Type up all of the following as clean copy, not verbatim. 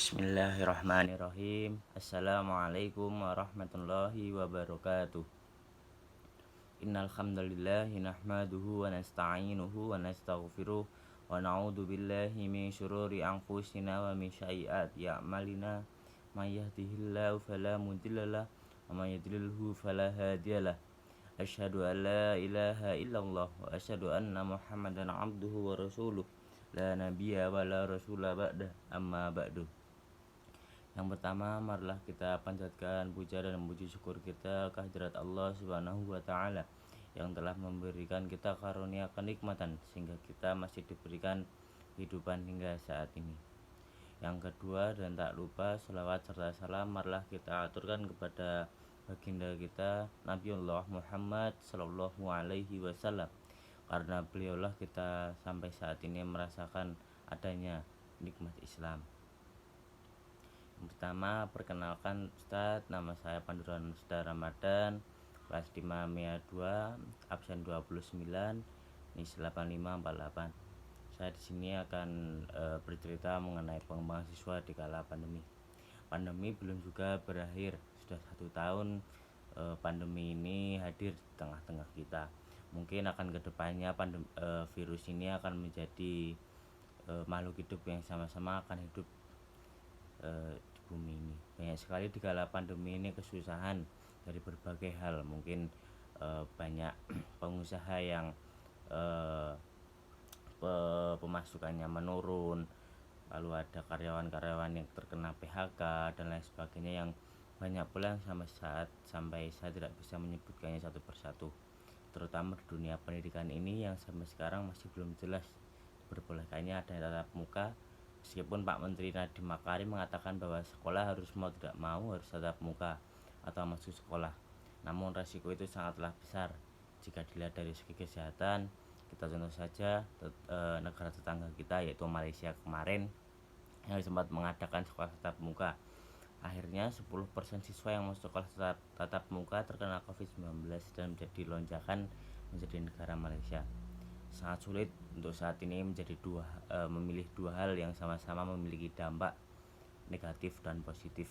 Bismillahirrahmanirrahim. Assalamualaikum warahmatullahi wabarakatuh. Innal hamdalillahi nahmaduhu wa nasta'inuhu wa nastaghfiruh wa na'udzu billahi min syururi anfusina wa min sayyiati a'malina. May yahdihillahu fala mudhillalah wa may yudlilhu fala hadiyalah. Asyhadu an la ilaha illallah wa asyhadu anna Muhammadan abduhu wa rasuluh. La nabiyya wa la rasula ba'da, amma ba'du. Yang pertama, marilah kita panjatkan puja dan puji syukur kita kehadirat Allah Subhanahu wa taala yang telah memberikan kita karunia kenikmatan sehingga kita masih diberikan kehidupan hingga saat ini. Yang kedua, dan tak lupa selawat serta salam marilah kita aturkan kepada baginda kita Nabiullah Muhammad sallallahu alaihi wasallam, karena beliaulah kita sampai saat ini merasakan adanya nikmat Islam. Yang pertama, perkenalkan Ustadz, nama saya Panduran Ustadz Ramadan, kelas 5 MIA 2, absen 29, NIS 8548. Saya di sini akan bercerita mengenai pengembangan siswa di kala pandemi. Pandemi belum juga berakhir, sudah 1 tahun pandemi ini hadir di tengah-tengah kita. Mungkin akan kedepannya virus ini akan menjadi makhluk hidup yang sama-sama akan hidup di bumi ini. Banyak sekali di kala pandemi ini kesusahan dari berbagai hal. Mungkin banyak pengusaha yang pemasukannya menurun, lalu ada karyawan-karyawan yang terkena PHK dan lain sebagainya, yang banyak pula yang sampai saya tidak bisa menyebutkannya satu persatu. Terutama di dunia pendidikan ini yang sampai sekarang masih belum jelas diperbolehkannya ada tatap muka, meskipun Pak Menteri Nadiem Makarim mengatakan bahwa sekolah harus mau tidak mau harus tatap muka atau masuk sekolah. Namun resiko itu sangatlah besar jika dilihat dari segi kesehatan. Kita contoh saja negara tetangga kita yaitu Malaysia kemarin yang sempat mengadakan sekolah tatap muka. Akhirnya 10% siswa yang masuk sekolah tatap muka terkena COVID-19 dan menjadi lonjakan menjadi negara Malaysia. Sangat sulit untuk saat ini memilih dua hal yang sama-sama memiliki dampak negatif dan positif,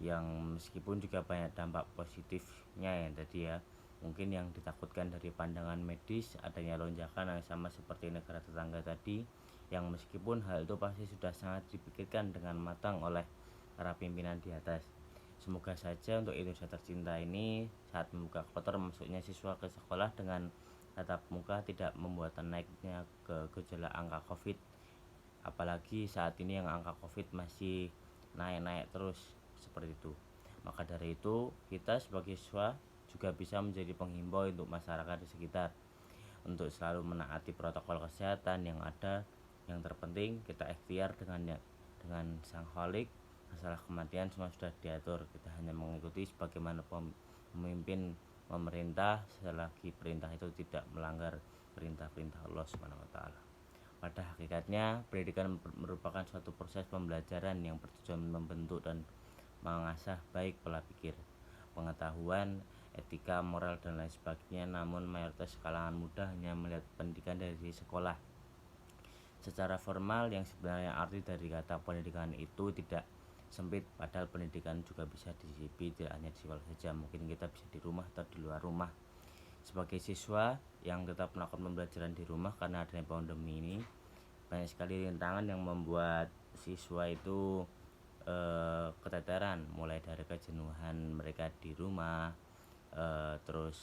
yang meskipun juga banyak dampak positifnya yang tadi ya. Mungkin yang ditakutkan dari pandangan medis adanya lonjakan yang sama seperti negara tetangga tadi, yang meskipun hal itu pasti sudah sangat dipikirkan dengan matang oleh para pimpinan di atas. Semoga saja untuk Indonesia tercinta ini saat membuka kloter masuknya siswa ke sekolah dengan tatap muka tidak membuat naiknya ke gejolak angka COVID, apalagi saat ini yang angka COVID masih naik-naik terus seperti itu. Maka dari itu kita sebagai siswa juga bisa menjadi penghimbau untuk masyarakat di sekitar untuk selalu menaati protokol kesehatan yang ada. Yang terpenting kita ikhtiar dengan Sang Khalik. Masalah kematian semua sudah diatur, kita hanya mengikuti sebagaimana pemimpin pemerintah selagi perintah itu tidak melanggar perintah-perintah Allah Subhanahu wa taala. Pada hakikatnya pendidikan merupakan suatu proses pembelajaran yang bertujuan membentuk dan mengasah baik pola pikir, pengetahuan, etika, moral dan lain sebagainya. Namun mayoritas kalangan muda hanya melihat pendidikan dari sekolah secara formal, yang sebenarnya arti dari kata pendidikan itu tidak sempit, padahal pendidikan juga bisa disisipi tidak hanya di sekolah saja. Mungkin kita bisa di rumah atau di luar rumah. Sebagai siswa yang tetap melakukan pembelajaran di rumah karena adanya pandemi ini, banyak sekali rintangan yang membuat siswa itu keteteran, mulai dari kejenuhan mereka di rumah, terus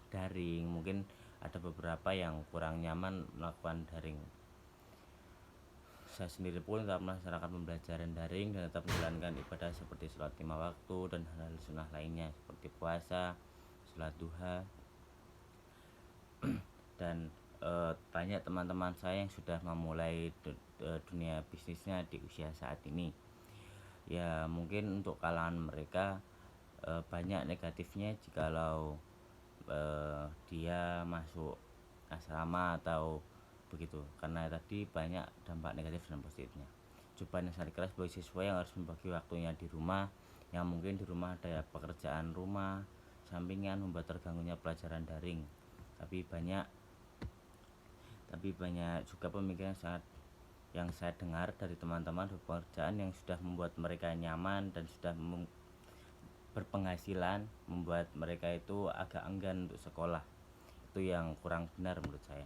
daring. Mungkin ada beberapa yang kurang nyaman melakukan daring. Saya sendiri pun tetap melaksanakan pembelajaran daring dan tetap menjalankan ibadah seperti sholat 5 waktu dan hal-hal sunnah lainnya seperti puasa, sholat duha. Dan banyak teman-teman saya yang sudah memulai dunia bisnisnya di usia saat ini. Ya mungkin untuk kalangan mereka banyak negatifnya jikalau dia masuk asrama atau begitu, karena tadi banyak dampak negatif dan positifnya. Cobaan yang sangat keras bagi siswa yang harus membagi waktunya di rumah, yang mungkin di rumah ada pekerjaan rumah sampingan membuat terganggunya pelajaran daring. Tapi banyak juga pemikiran sangat yang saya dengar dari teman-teman pekerjaan yang sudah membuat mereka nyaman dan sudah berpenghasilan, membuat mereka itu agak enggan untuk sekolah. Itu yang kurang benar menurut saya.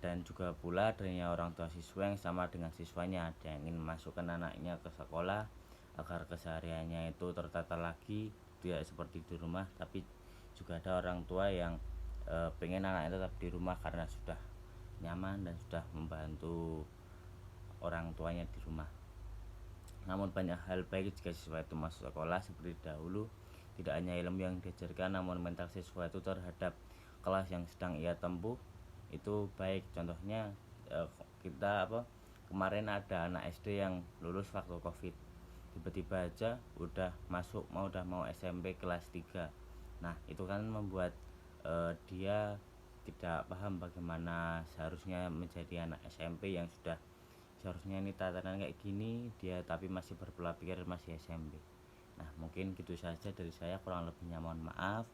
Dan juga pula adanya orang tua siswa yang sama dengan siswanya, ada yang ingin memasukkan anaknya ke sekolah agar kesehariannya itu tertata lagi, tidak seperti di rumah. Tapi juga ada orang tua yang pengen anaknya tetap di rumah karena sudah nyaman dan sudah membantu orang tuanya di rumah. Namun banyak hal baik jika siswa itu masuk sekolah seperti dahulu. Tidak hanya ilmu yang diajarkan, namun mental siswa itu terhadap kelas yang sedang ia tempuh itu baik. Contohnya kita kemarin ada anak SD yang lulus waktu Covid, tiba-tiba aja udah mau SMP kelas 3. Nah itu kan membuat dia tidak paham bagaimana seharusnya menjadi anak SMP yang sudah seharusnya ini tatanan kayak gini, dia tapi masih berpola pikir masih SMP. Nah mungkin gitu saja dari saya, kurang lebihnya mohon maaf.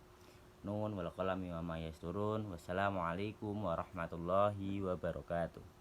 Nun wal qalami wa ma yasturun. Wassalamualaikum warahmatullahi wabarakatuh.